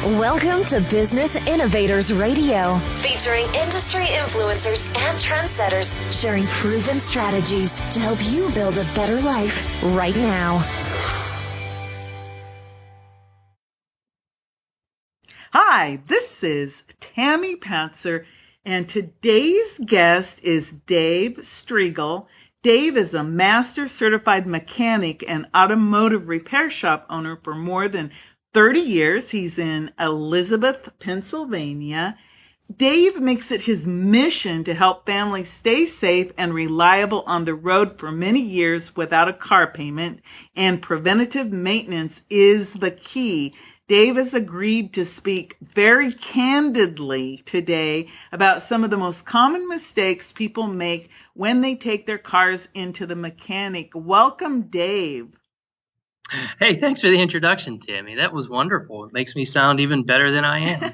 Welcome to Business Innovators Radio, featuring industry influencers and trendsetters sharing proven strategies to help you build a better life right now. Hi, this is Tammy Patzer, and today's guest is Dave Striegel. Dave is a master certified mechanic and automotive repair shop owner for more than 30 years. He's in Elizabeth, Pennsylvania. Dave makes it his mission to help families stay safe and reliable on the road for many years without a car payment, and preventative maintenance is the key. Dave has agreed to speak very candidly today about some of the most common mistakes people make when they take their cars into the mechanic. Welcome, Dave. Hey, thanks for the introduction, Tammy. That was wonderful. It makes me sound even better than I am.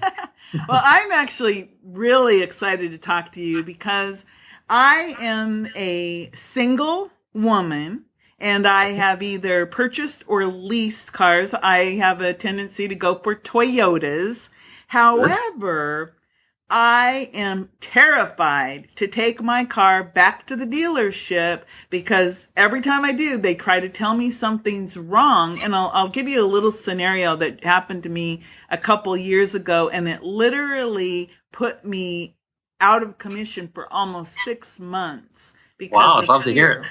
Well, I'm actually really excited to talk to you because I am a single woman and I have either purchased or leased cars. I have a tendency to go for Toyotas. However, I am terrified to take my car back to the dealership because every time I do, they try to tell me something's wrong. And I'll give you a little scenario that happened to me a couple years ago, and it literally put me out of commission for almost 6 months. Wow, I'd love to hear it.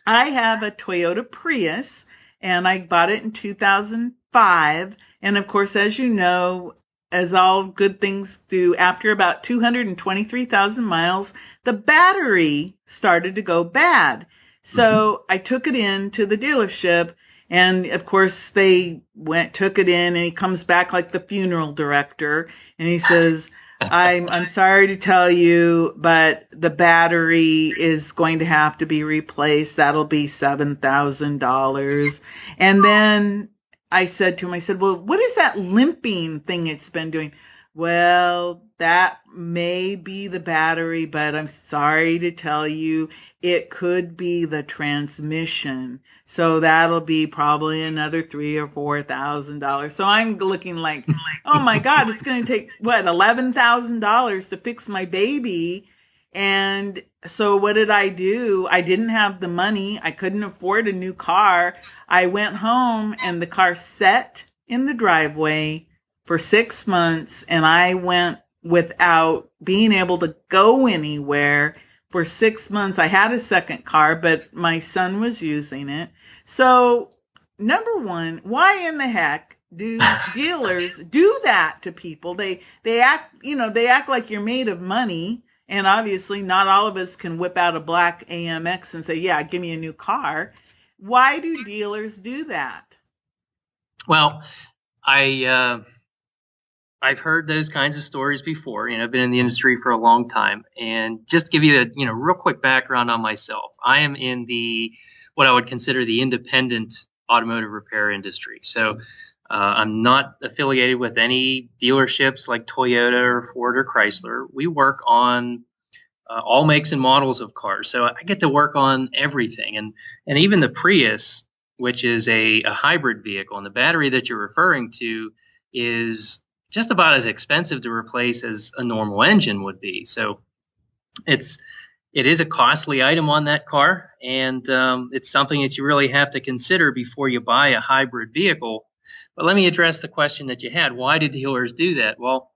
I have a Toyota Prius, and I bought it in 2005. And of course, as you know, as all good things do, after about 223,000 miles, the battery started to go bad. So I took it in to the dealership, and of course they took it in, and he comes back like the funeral director, and he says, I'm sorry to tell you, but the battery is going to have to be replaced. That'll be $7,000. And then I said to him, well, what is that limping thing it's been doing? Well, that may be the battery, but I'm sorry to tell you, it could be the transmission. So that'll be probably another $3,000 or $4,000. So I'm looking like, oh my God, it's going to take $11,000 to fix my baby. And so what did I do? I didn't have the money. I couldn't afford a new car. I went home and the car sat in the driveway for 6 months, and I went without being able to go anywhere for 6 months. I had a second car, but my son was using it. So, number one, why in the heck do dealers do that to people? They act like you're made of money. And obviously not all of us can whip out a black AMX and say, yeah, give me a new car. Why do dealers do that? Well, I've heard those kinds of stories before. I've been in the industry for a long time. And just to give you a real quick background on myself, I am in what I would consider the independent automotive repair industry. So I'm not affiliated with any dealerships like Toyota or Ford or Chrysler. We work on all makes and models of cars. So I get to work on everything. And even the Prius, which is a hybrid vehicle, and the battery that you're referring to is just about as expensive to replace as a normal engine would be. So it is a costly item on that car, and it's something that you really have to consider before you buy a hybrid vehicle. But let me address the question that you had. Why do dealers do that? Well,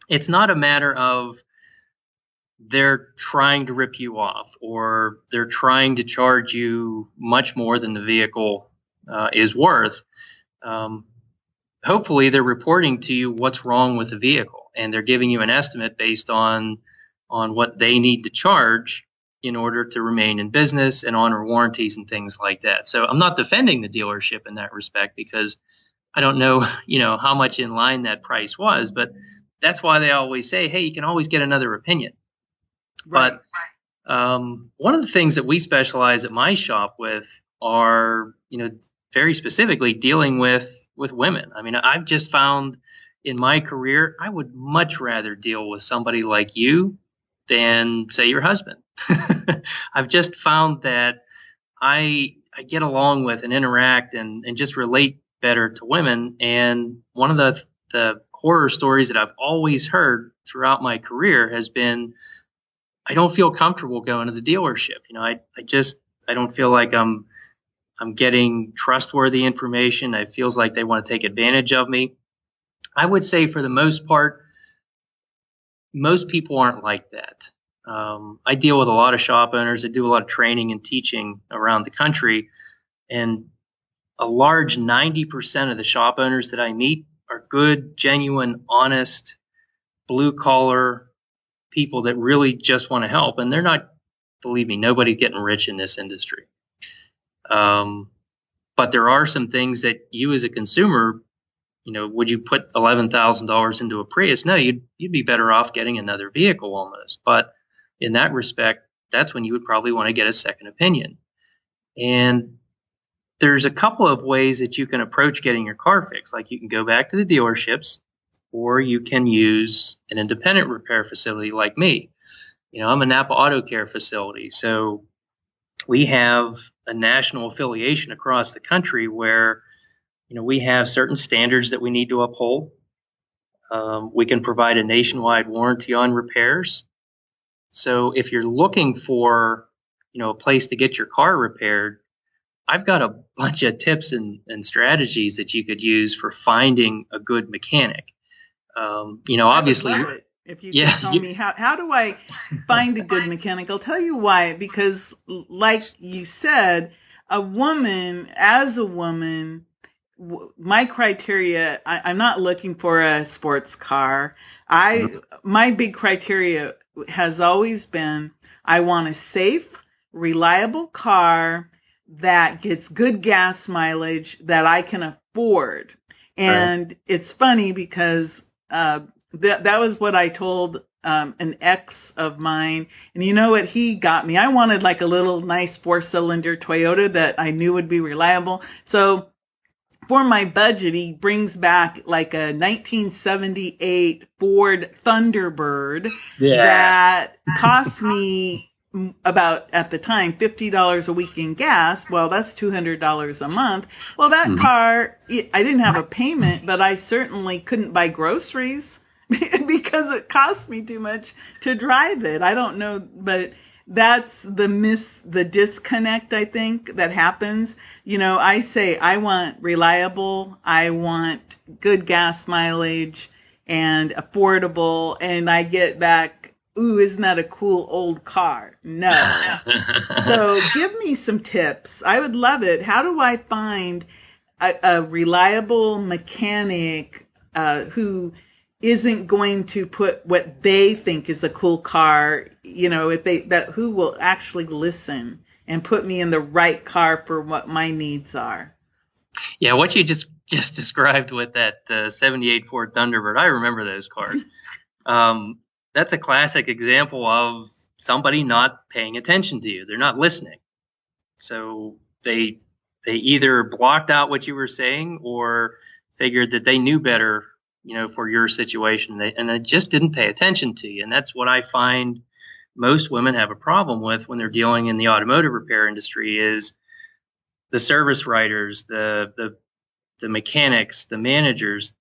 it's not a matter of they're trying to rip you off or they're trying to charge you much more than the vehicle is worth. Hopefully, they're reporting to you what's wrong with the vehicle, and they're giving you an estimate based on what they need to charge in order to remain in business and honor warranties and things like that. So I'm not defending the dealership in that respect because I don't know, how much in line that price was, but that's why they always say, hey, you can always get another opinion. Right. But one of the things that we specialize at my shop with are, very specifically dealing with women. I mean, I've just found in my career, I would much rather deal with somebody like you than, say, your husband. I've just found that I get along with and interact and just relate better to women. And one of the the horror stories that I've always heard throughout my career has been, I don't feel comfortable going to the dealership. I don't feel like I'm getting trustworthy information. It feels like they want to take advantage of me. I would say for the most part, most people aren't like that. I deal with a lot of shop owners. I do a lot of training and teaching around the country, and a large 90% of the shop owners that I meet are good, genuine, honest, blue collar people that really just want to help. And they're not, believe me, nobody's getting rich in this industry. But there are some things that you as a consumer, would you put $11,000 into a Prius? No, you'd be better off getting another vehicle almost. But in that respect, that's when you would probably want to get a second opinion. And there's a couple of ways that you can approach getting your car fixed. Like you can go back to the dealerships, or you can use an independent repair facility like me. I'm a Napa AutoCare facility. So we have a national affiliation across the country where, we have certain standards that we need to uphold. We can provide a nationwide warranty on repairs. So if you're looking for, a place to get your car repaired, I've got a bunch of tips and strategies that you could use for finding a good mechanic. Obviously, I would love it if you could tell me how do I find a good mechanic? I'll tell you why. Because, like you said, as a woman, my criteria, I'm not looking for a sports car. My big criteria has always been, I want a safe, reliable car that gets good gas mileage that I can afford. And It's funny because that was what I told an ex of mine. And you know what he got me? I wanted like a little nice 4-cylinder Toyota that I knew would be reliable. So for my budget, he brings back like a 1978 Ford Thunderbird that cost me about, at the time, $50 a week in gas. Well, that's $200 a month. Well, that car, I didn't have a payment, but I certainly couldn't buy groceries because it cost me too much to drive it. I don't know, but that's the disconnect, I think, that happens. I say I want reliable, I want good gas mileage and affordable, and I get back, ooh, isn't that a cool old car? No. So give me some tips. I would love it. How do I find a reliable mechanic who isn't going to put what they think is a cool car, who will actually listen and put me in the right car for what my needs are? Yeah, what you just described with that 78 Ford Thunderbird, I remember those cars. That's a classic example of somebody not paying attention to you. They're not listening. So they either blocked out what you were saying or figured that they knew better, for your situation, and they just didn't pay attention to you. And that's what I find most women have a problem with when they're dealing in the automotive repair industry is the service writers, the mechanics, the managers.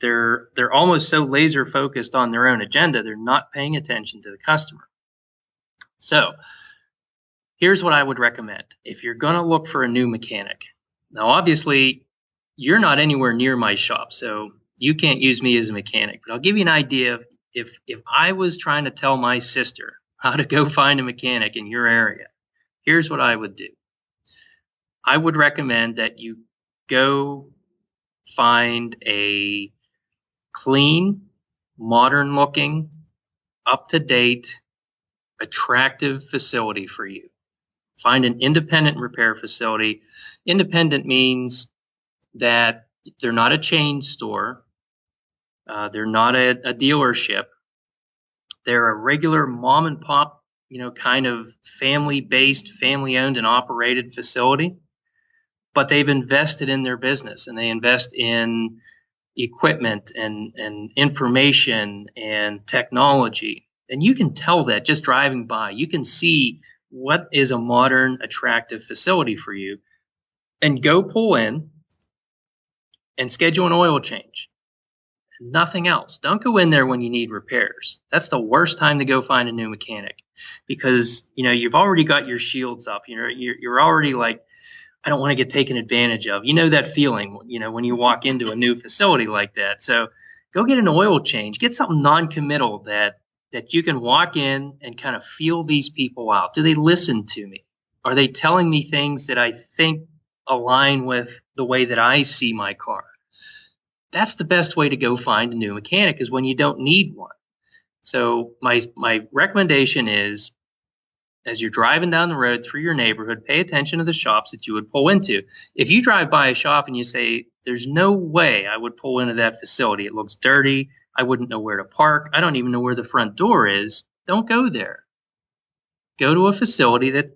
They're almost so laser focused on their own agenda, they're not paying attention to the customer. So here's what I would recommend. If you're going to look for a new mechanic, now obviously you're not anywhere near my shop, so you can't use me as a mechanic, but I'll give you an idea of if I was trying to tell my sister how to go find a mechanic in your area, here's what I would do. I would recommend that you go find a clean, modern looking, up to date, attractive facility for you. Find an independent repair facility. Independent means that they're not a chain store. They're not a dealership. They're a regular mom and pop, kind of family-based, family-owned and operated facility. But they've invested in their business, and they invest in equipment and information and technology. And you can tell that just driving by. You can see what is a modern, attractive facility for you, and go pull in and schedule an oil change. Nothing else. Don't go in there when you need repairs. That's the worst time to go find a new mechanic, because you've already got your shields up. You're already like, I don't want to get taken advantage of. You know that feeling, when you walk into a new facility like that. So go get an oil change. Get something non-committal that you can walk in and kind of feel these people out. Do they listen to me? Are they telling me things that I think align with the way that I see my car? That's the best way to go find a new mechanic, is when you don't need one. So my recommendation is, as you're driving down the road through your neighborhood, pay attention to the shops that you would pull into. If you drive by a shop and you say, there's no way I would pull into that facility, it looks dirty, I wouldn't know where to park, I don't even know where the front door is, don't go there. Go to a facility that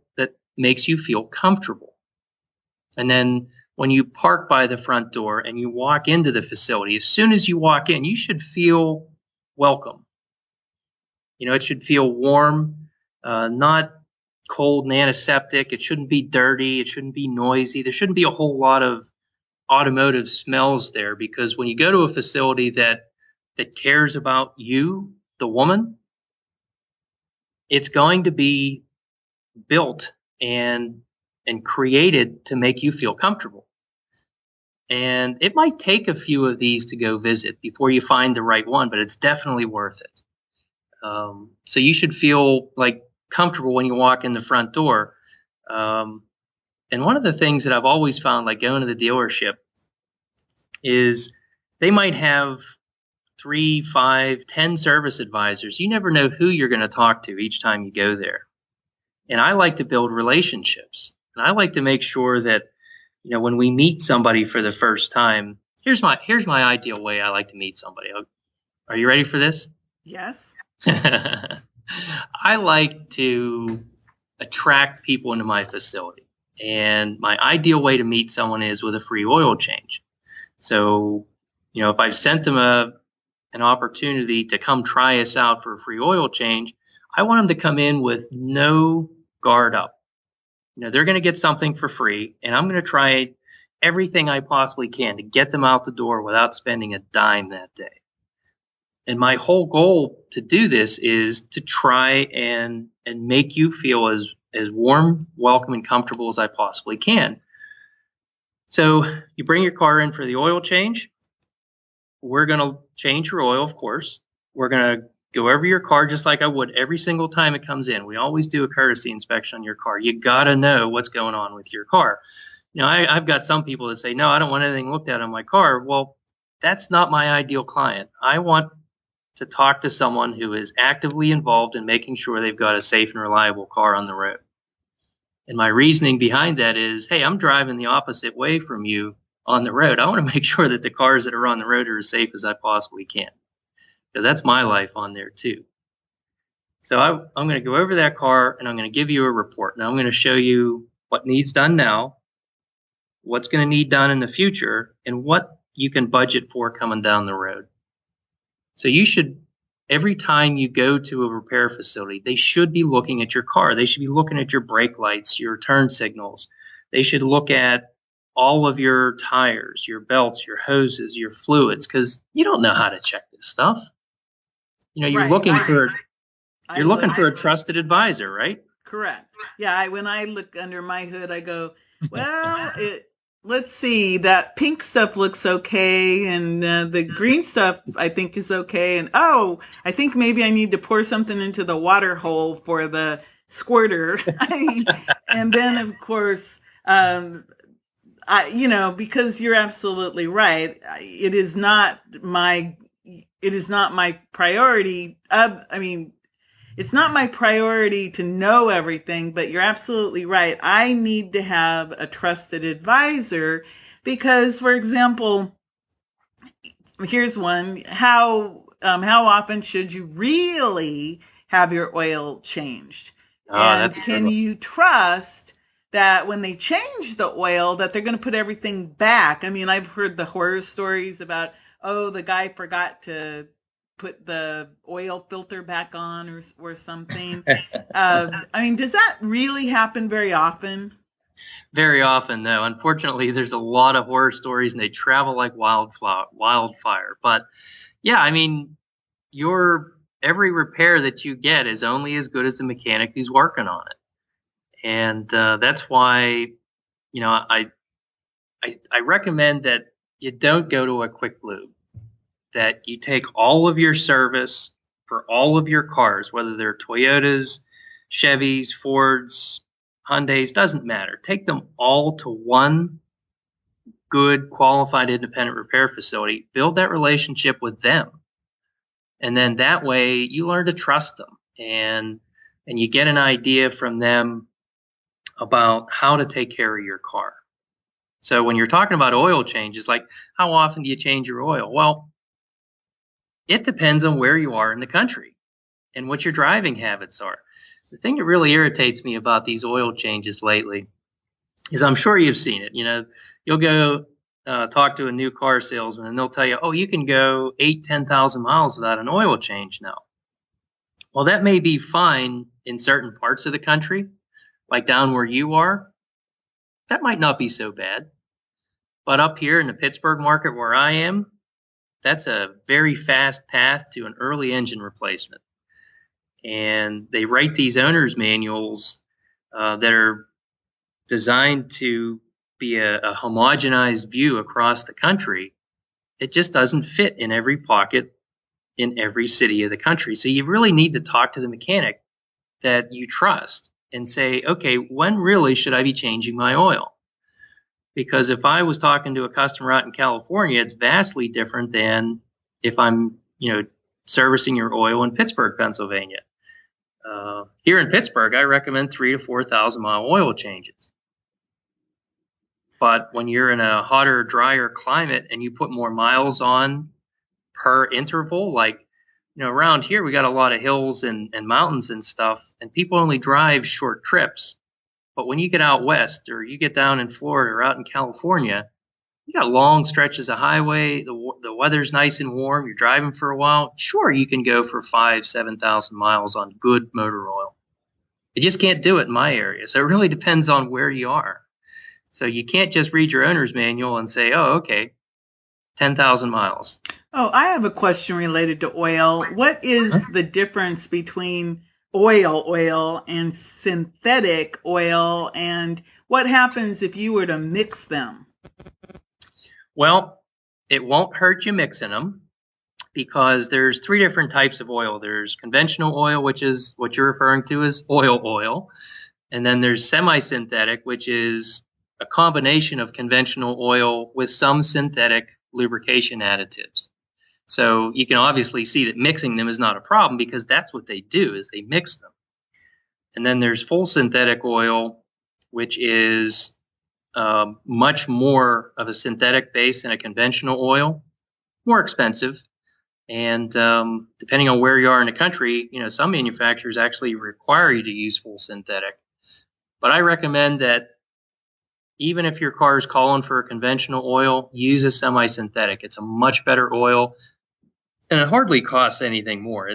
makes you feel comfortable. And then when you park by the front door and you walk into the facility, as soon as you walk in, you should feel welcome. It should feel warm, not cold and antiseptic. It shouldn't be dirty. It shouldn't be noisy. There shouldn't be a whole lot of automotive smells there, because when you go to a facility that cares about you, the woman, it's going to be built and created to make you feel comfortable. And it might take a few of these to go visit before you find the right one, but it's definitely worth it. So you should feel like comfortable when you walk in the front door. And one of the things that I've always found, like going to the dealership, is they might have 3, 5, 10 service advisors. You never know who you're going to talk to each time you go there. And I like to build relationships. And I like to make sure that, when we meet somebody for the first time, here's my ideal way I like to meet somebody. Are you ready for this? Yes. I like to attract people into my facility. And my ideal way to meet someone is with a free oil change. So, if I've sent them an opportunity to come try us out for a free oil change, I want them to come in with no guard up. They're going to get something for free, and I'm going to try everything I possibly can to get them out the door without spending a dime that day. And my whole goal to do this is to try and make you feel as warm, welcome, and comfortable as I possibly can. So you bring your car in for the oil change. We're going to change your oil, of course. We're going to go over your car just like I would every single time it comes in. We always do a courtesy inspection on your car. You got to know what's going on with your car. I've got some people that say, no, I don't want anything looked at on my car. Well, that's not my ideal client. I want to talk to someone who is actively involved in making sure they've got a safe and reliable car on the road. And my reasoning behind that is, hey, I'm driving the opposite way from you on the road. I want to make sure that the cars that are on the road are as safe as I possibly can, because that's my life on there too. So I'm going to go over that car and I'm going to give you a report. Now I'm going to show you what needs done now, what's going to need done in the future, and what you can budget for coming down the road. So you should, every time you go to a repair facility, they should be looking at your car. They should be looking at your brake lights, your turn signals. They should look at all of your tires, your belts, your hoses, your fluids, because you don't know how to check this stuff. You're Right. looking for a trusted advisor, right? Correct. Yeah. When I look under my hood, I go, well, let's see, that pink stuff looks okay, and the green stuff I think is okay, and I think maybe I need to pour something into the water hole for the squirter. And then of course, because you're absolutely right, it is not my priority. It's not my priority to know everything, but you're absolutely right. I need to have a trusted advisor because, for example, here's one. How often should you really have your oil changed? And can you trust that when they change the oil, that they're going to put everything back? I mean, I've heard the horror stories about, the guy forgot to put the oil filter back on or something. Does that really happen very often? Very often, though. Unfortunately, there's a lot of horror stories, and they travel like wildfire. But, Yeah, I mean, every repair that you get is only as good as the mechanic who's working on it. And that's why, I recommend that you don't go to a quick lube, that you take all of your service for all of your cars, whether they're Toyotas, Chevys, Fords, Hyundais, doesn't matter. Take them all to one good qualified independent repair facility, build that relationship with them. And then that way you learn to trust them and you get an idea from them about how to take care of your car. So when you're talking about oil changes, like how often do you change your oil? Well, it depends on where you are in the country and what your driving habits are. The thing that really irritates me about these oil changes lately is I'm sure you've seen it. You'll go talk to a new car salesman and they'll tell you, oh, you can go 10,000 miles without an oil change now. Well, that may be fine in certain parts of the country, like down where you are. That might not be so bad. But up here in the Pittsburgh market where I am, that's a very fast path to an early engine replacement. And they write these owner's manuals that are designed to be a homogenized view across the country. It just doesn't fit in every pocket in every city of the country. So you really need to talk to the mechanic that you trust and say, okay, when really should I be changing my oil? Because if I was talking to a customer out in California, it's vastly different than if I'm, servicing your oil in Pittsburgh, Pennsylvania. Here in Pittsburgh, I recommend 3,000 to 4,000 mile oil changes. But when you're in a hotter, drier climate and you put more miles on per interval, like, around here we got a lot of hills and mountains and stuff, and people only drive short trips. But when you get out west or you get down in Florida or out in California, you got long stretches of highway. The weather's nice and warm. You're driving for a while. Sure, you can go for 5,000, 7,000 miles on good motor oil. You just can't do it in my area. So it really depends on where you are. So you can't just read your owner's manual and say, oh, okay, 10,000 miles. Oh, I have a question related to oil. What is the difference between oil and synthetic oil, and what happens if you were to mix them? Well, it won't hurt you mixing them because there's 3 different types of oil. There's conventional oil, which is what you're referring to as oil. And then there's semi-synthetic, which is a combination of conventional oil with some synthetic lubrication additives. So you can obviously see that mixing them is not a problem because that's what they do, is they mix them. And then there's full synthetic oil, which is much more of a synthetic base than a conventional oil, more expensive. And depending on where you are in the country, some manufacturers actually require you to use full synthetic. But I recommend that even if your car is calling for a conventional oil, use a semi-synthetic. It's a much better oil, and it hardly costs anything more.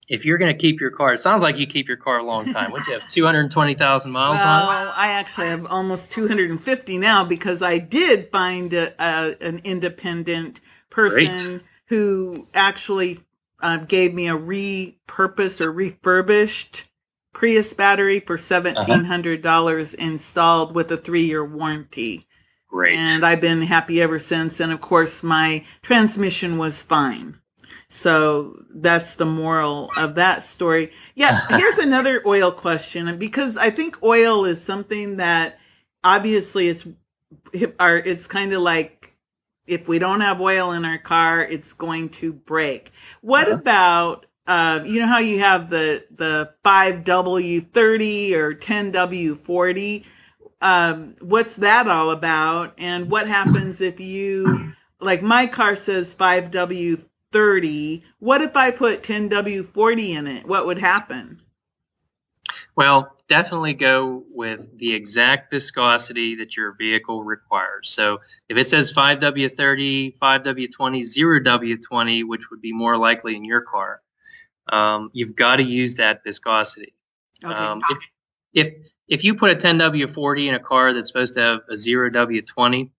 If you're going to keep your car, it sounds like you keep your car a long time. Would you have 220,000 miles on it? Well, I actually have almost 250 now because I did find an independent person who actually gave me a repurposed or refurbished Prius battery for $1,700 installed with a 3-year warranty. Great. And I've been happy ever since. And of course, my transmission was fine. So that's the moral of that story. Yeah, here's another oil question. Because I think oil is something that obviously it's kind of like if we don't have oil in our car, it's going to break. What about you know how you have the 5W30 or 10W40? What's that all about? And what happens if you, like my car says 5W30. What if I put 10W40 in it? What would happen? Well, definitely go with the exact viscosity that your vehicle requires. So if it says 5W30, 5W20, 0W20, which would be more likely in your car, you've got to use that viscosity. Okay. If you put a 10W40 in a car that's supposed to have a 0W20,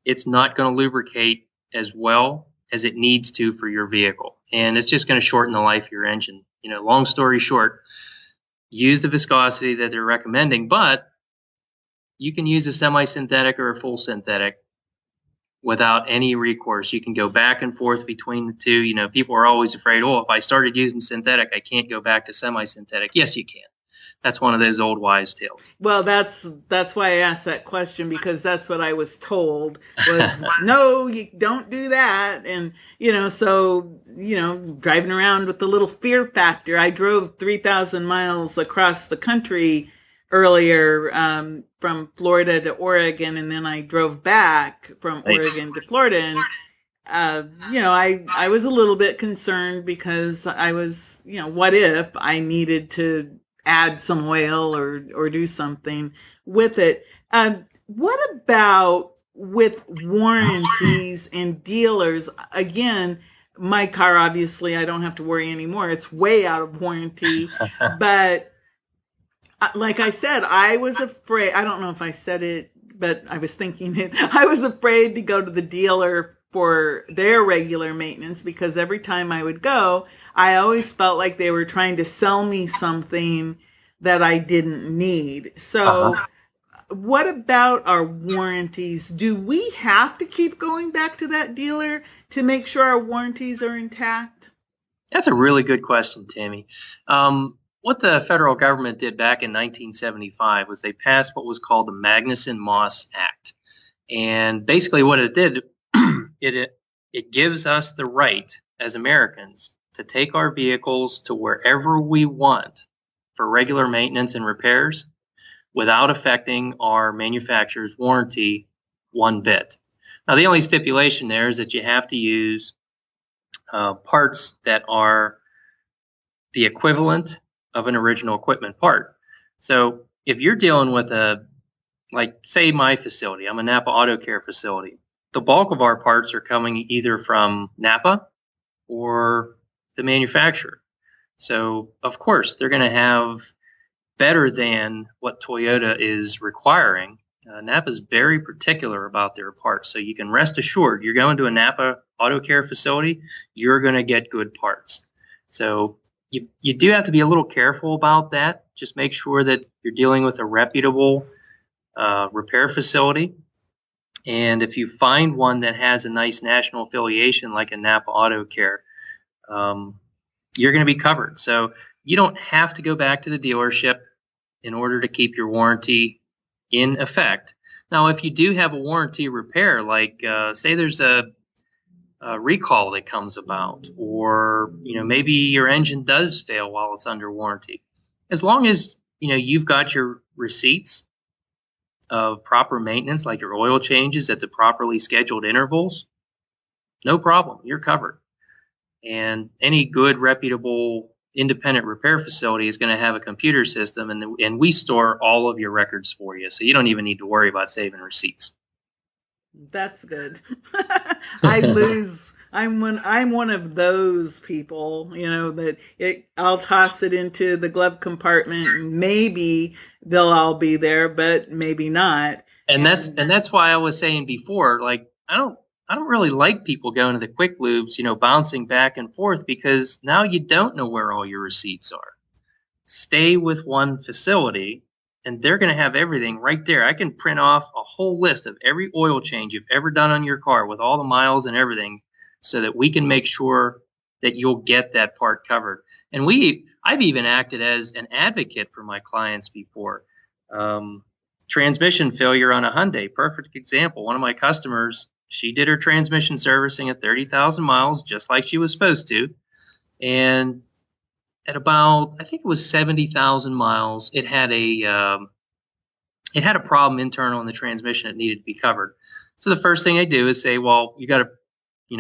it's not going to lubricate as well as it needs to for your vehicle. And it's just going to shorten the life of your engine. Long story short, use the viscosity that they're recommending, but you can use a semi-synthetic or a full synthetic without any recourse. You can go back and forth between the two. People are always afraid, if I started using synthetic, I can't go back to semi-synthetic. Yes, you can. That's one of those old wives' tales. Well, that's why I asked that question, because that's what I was told was, no, you don't do that. And, so, driving around with the little fear factor. I drove 3,000 miles across the country earlier, from Florida to Oregon, and then I drove back from Oregon to Florida. And, I was a little bit concerned because I was, what if I needed to add some oil or do something with it. What about with warranties and dealers? Again, my car, obviously, I don't have to worry anymore. It's way out of warranty. But like I said, I was afraid. I don't know if I said it, but I was thinking it. I was afraid to go to the dealer for their regular maintenance, because every time I would go, I always felt like they were trying to sell me something that I didn't need. So what about our warranties? Do we have to keep going back to that dealer to make sure our warranties are intact? That's a really good question, Tammy. What the federal government did back in 1975 was they passed what was called the MagnusonMoss Act. And basically what it did, it gives us the right as Americans to take our vehicles to wherever we want for regular maintenance and repairs without affecting our manufacturer's warranty one bit. Now, the only stipulation there is that you have to use parts that are the equivalent of an original equipment part. So if you're dealing with say my facility, I'm a Napa AutoCare facility, the bulk of our parts are coming either from Napa or the manufacturer. So, of course, they're going to have better than what Toyota is requiring. Napa is very particular about their parts. So you can rest assured, you're going to a Napa AutoCare facility, you're going to get good parts. So you do have to be a little careful about that. Just make sure that you're dealing with a reputable repair facility. And if you find one that has a nice national affiliation like a Napa AutoCare, you're going to be covered. So you don't have to go back to the dealership in order to keep your warranty in effect. Now, if you do have a warranty repair, like say there's a recall that comes about, or maybe your engine does fail while it's under warranty, as long as you've got your receipts of proper maintenance, like your oil changes at the properly scheduled intervals, no problem, you're covered. And any good, reputable, independent repair facility is going to have a computer system, and we store all of your records for you, so you don't even need to worry about saving receipts. That's good. I'm one of those people, I'll toss it into the glove compartment, and maybe they'll all be there, but maybe not. And that's why I was saying before, like, I don't really like people going to the quick lubes, bouncing back and forth, because now you don't know where all your receipts are. Stay with one facility, and they're going to have everything right there. I can print off a whole list of every oil change you've ever done on your car with all the miles and everything, so that we can make sure that you'll get that part covered. And I've even acted as an advocate for my clients before. Transmission failure on a Hyundai, perfect example. One of my customers, she did her transmission servicing at 30,000 miles, just like she was supposed to. And at about, I think it was 70,000 miles, it had a problem internal in the transmission that needed to be covered. So the first thing I do is say, well, you got to,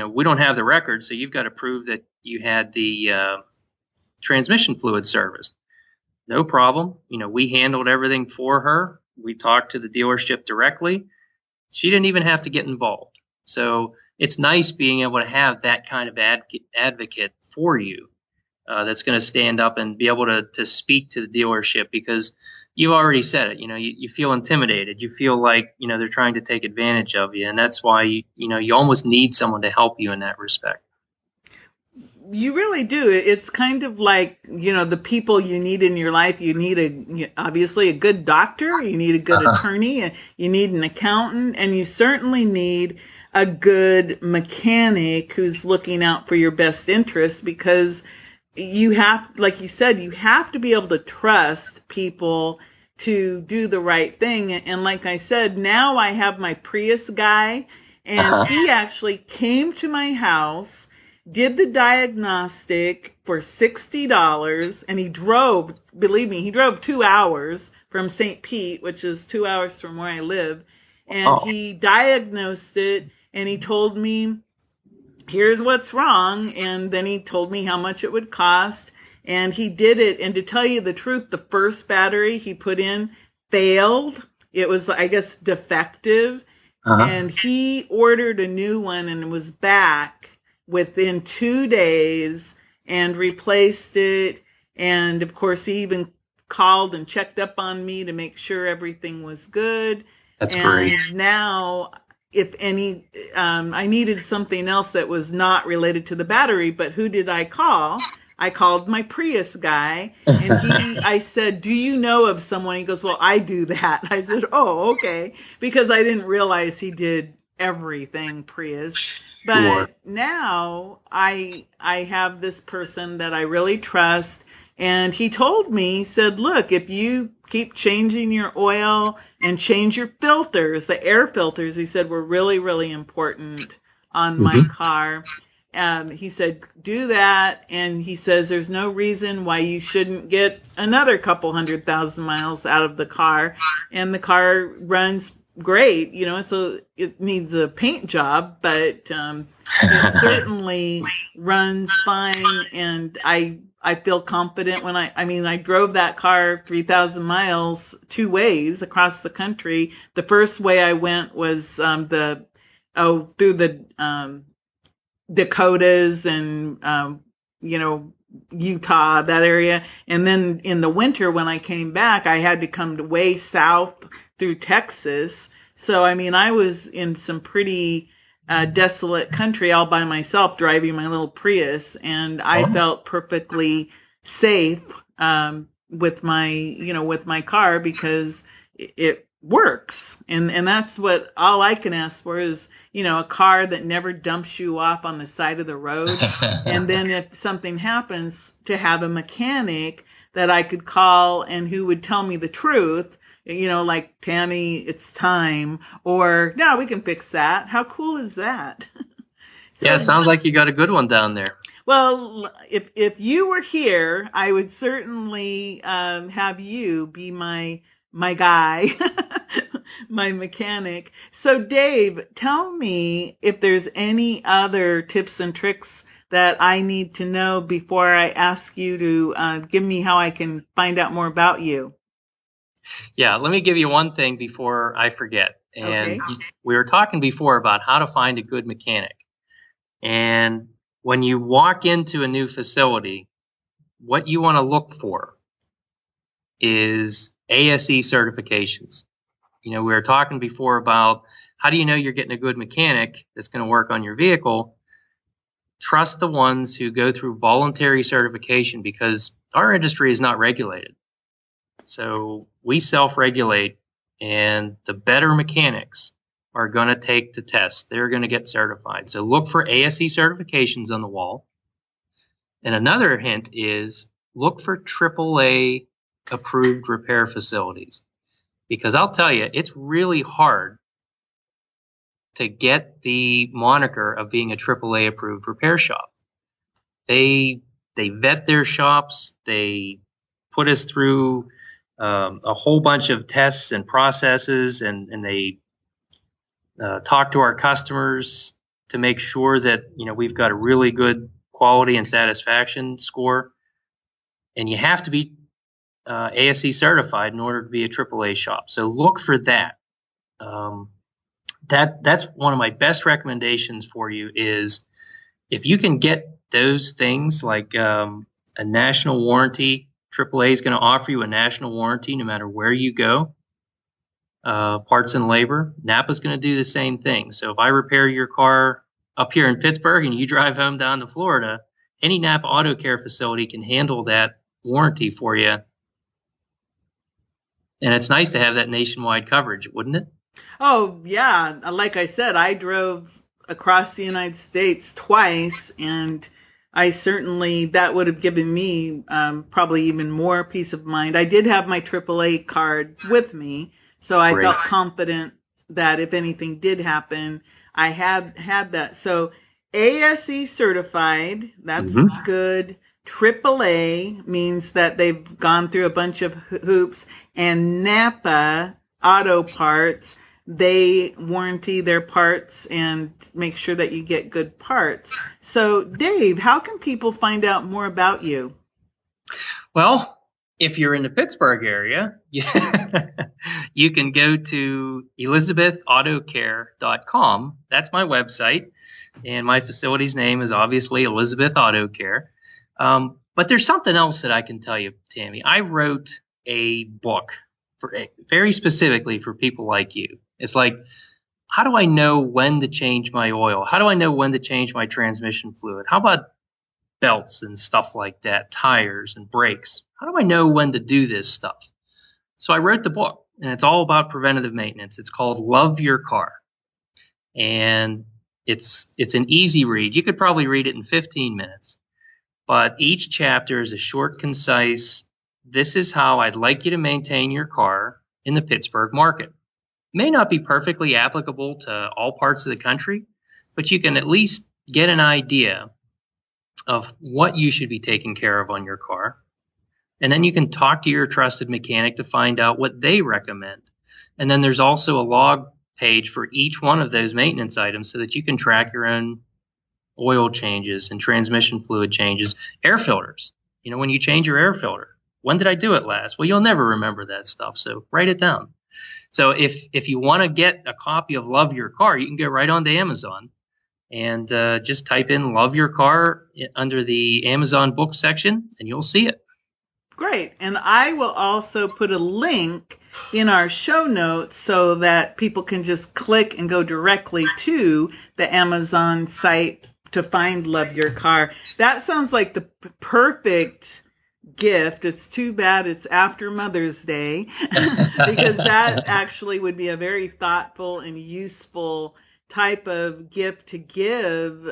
we don't have the record, so you've got to prove that you had the transmission fluid serviced. No problem. We handled everything for her. We talked to the dealership directly. She didn't even have to get involved. So it's nice being able to have that kind of advocate for you that's going to stand up and be able to speak to the dealership, because you already said it. You feel intimidated. You feel like, they're trying to take advantage of you. And that's why, you almost need someone to help you in that respect. You really do. It's kind of like, the people you need in your life. You need obviously a good doctor, you need a good attorney, you need an accountant, and you certainly need a good mechanic who's looking out for your best interests, because you have, like you said, you have to be able to trust people to do the right thing. And like I said, now I have my Prius guy, and he actually came to my house, did the diagnostic for $60, and he drove, believe me, he drove 2 hours from St. Pete, which is 2 hours from where I live, and he diagnosed it, and he told me, here's what's wrong, and then he told me how much it would cost, and he did it. And to tell you the truth, the first battery he put in failed. It was, I guess, defective, and he ordered a new one and was back within 2 days and replaced it. And of course, he even called and checked up on me to make sure everything was good. That's great. Now, if any, I needed something else that was not related to the battery, but who did I call? I called my Prius guy, and I said, do you know of someone? He goes, well, I do that. I said, oh, okay. Because I didn't realize he did everything Prius. But now I have this person that I really trust. And he told me, he said, look, if you keep changing your oil and change your filters, the air filters, he said, were really, really important on my car. He said, do that. And he says, there's no reason why you shouldn't get another couple 100,000 miles out of the car. And the car runs great. It needs a paint job, but it certainly runs fine. And I feel confident when I drove that car 3,000 miles 2 ways across the country. The first way I went was through the Dakotas and Utah, that area. And then in the winter when I came back, I had to come way south through Texas. So I was in some pretty desolate country all by myself, driving my little Prius, and I felt perfectly safe with my car, because it works. And that's what all I can ask for is, a car that never dumps you off on the side of the road. And then if something happens, to have a mechanic that I could call and who would tell me the truth, like, Tammy, it's time, or no, we can fix that. How cool is that? Yeah, it sounds like you got a good one down there. Well, if you were here, I would certainly have you be my guy, my mechanic. So Dave, tell me if there's any other tips and tricks that I need to know before I ask you to give me how I can find out more about you. Yeah, let me give you one thing before I forget. And Okay. we were talking before about how to find a good mechanic. And when you walk into a new facility, what you want to look for is ASE certifications. We were talking before about how do you know you're getting a good mechanic that's going to work on your vehicle? Trust the ones who go through voluntary certification, because our industry is not regulated. So we self-regulate, and the better mechanics are going to take the test. They're going to get certified. So look for ASE certifications on the wall. And another hint is look for AAA approved repair facilities. Because I'll tell you, it's really hard to get the moniker of being a AAA approved repair shop. They vet their shops. They put us through a whole bunch of tests and processes, and they talk to our customers to make sure that we've got a really good quality and satisfaction score. And you have to be ASE certified in order to be a AAA shop. So look for that. That's one of my best recommendations for you is if you can get those things like a national warranty AAA is going to offer you a national warranty no matter where you go. Parts and labor. Napa's going to do the same thing. So if I repair your car up here in Pittsburgh and you drive home down to Florida, any Napa AutoCare facility can handle that warranty for you. And it's nice to have that nationwide coverage, wouldn't it? Oh, yeah. Like I said, I drove across the United States twice, and that would have given me probably even more peace of mind. I did have my AAA card with me, so I Great. felt confident that if anything did happen, I had that. So ASE certified, that's good. AAA means that they've gone through a bunch of hoops, and Napa Auto Parts, they warranty their parts and make sure that you get good parts. So, Dave, how can people find out more about you? Well, if you're in the Pittsburgh area, you can go to ElizabethAutoCare.com. That's my website. And my facility's name is obviously Elizabeth AutoCare. But there's something else that I can tell you, Tammy. I wrote a book very specifically for people like you. It's like, how do I know when to change my oil? How do I know when to change my transmission fluid? How about belts and stuff like that, tires and brakes? How do I know when to do this stuff? So I wrote the book, and it's all about preventative maintenance. It's called Love Your Car. And it's an easy read. You could probably read it in 15 minutes. But each chapter is a short, concise, this is how I'd like you to maintain your car in the Pittsburgh market. It may not be perfectly applicable to all parts of the country, but you can at least get an idea of what you should be taking care of on your car. And then you can talk to your trusted mechanic to find out what they recommend. And then there's also a log page for each one of those maintenance items so that you can track your own oil changes and transmission fluid changes. Air filters. When you change your air filter, when did I do it last? Well, you'll never remember that stuff, so write it down. So if you want to get a copy of Love Your Car, you can go right onto Amazon and just type in Love Your Car under the Amazon book section, and you'll see it. Great. And I will also put a link in our show notes so that people can just click and go directly to the Amazon site to find Love Your Car. That sounds like the perfect gift. It's too bad it's after Mother's Day because that actually would be a very thoughtful and useful type of gift to give,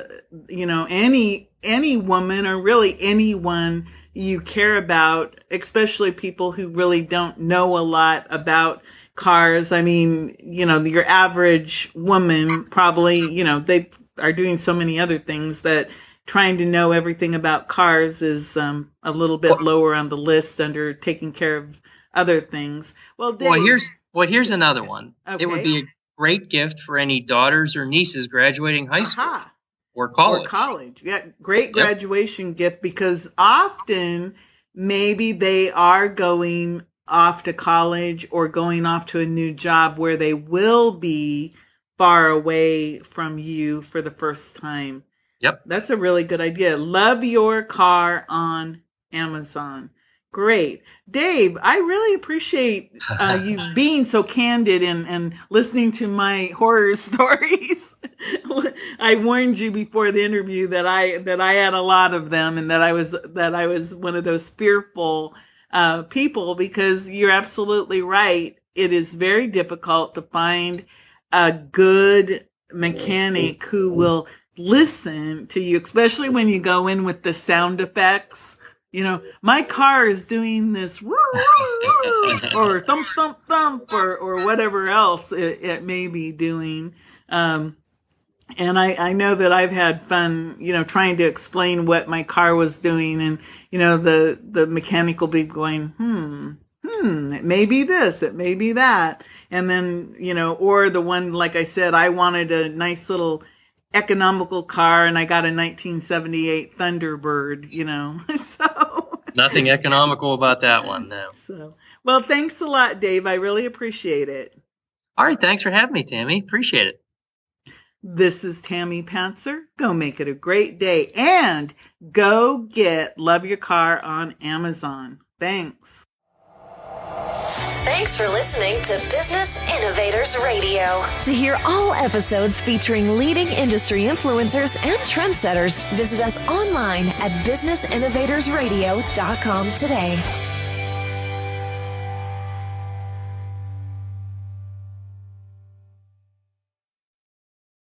any woman or really anyone you care about, especially people who really don't know a lot about cars. I mean, your average woman probably, they are doing so many other things that trying to know everything about cars is a little bit lower on the list under taking care of other things. Well, Dave, here's another one. Okay. It would be a great gift for any daughters or nieces graduating high school or college. Yeah, great graduation gift, because often maybe they are going off to college or going off to a new job where they will be far away from you for the first time. Yep. That's a really good idea. Love Your Car on Amazon. Great. Dave, I really appreciate you being so candid and listening to my horror stories. I warned you before the interview that I had a lot of them, and that I was one of those fearful people, because you're absolutely right. It is very difficult to find a good mechanic who will listen to you, especially when you go in with the sound effects. My car is doing this or thump, thump, thump, or whatever else it may be doing. And I know that I've had fun, trying to explain what my car was doing. And, the mechanic will be going, it may be this, it may be that. And then, or the one, like I said, I wanted a nice little economical car, and I got a 1978 Thunderbird, so nothing economical about that one, no. So, well, thanks a lot, Dave. I really appreciate it. All right, thanks for having me, Tammy. Appreciate it. This is Tammy Pantzer. Go make it a great day, and go get Love Your Car on Amazon. Thanks. Thanks for listening to Business Innovators Radio. To hear all episodes featuring leading industry influencers and trendsetters, visit us online at businessinnovatorsradio.com today.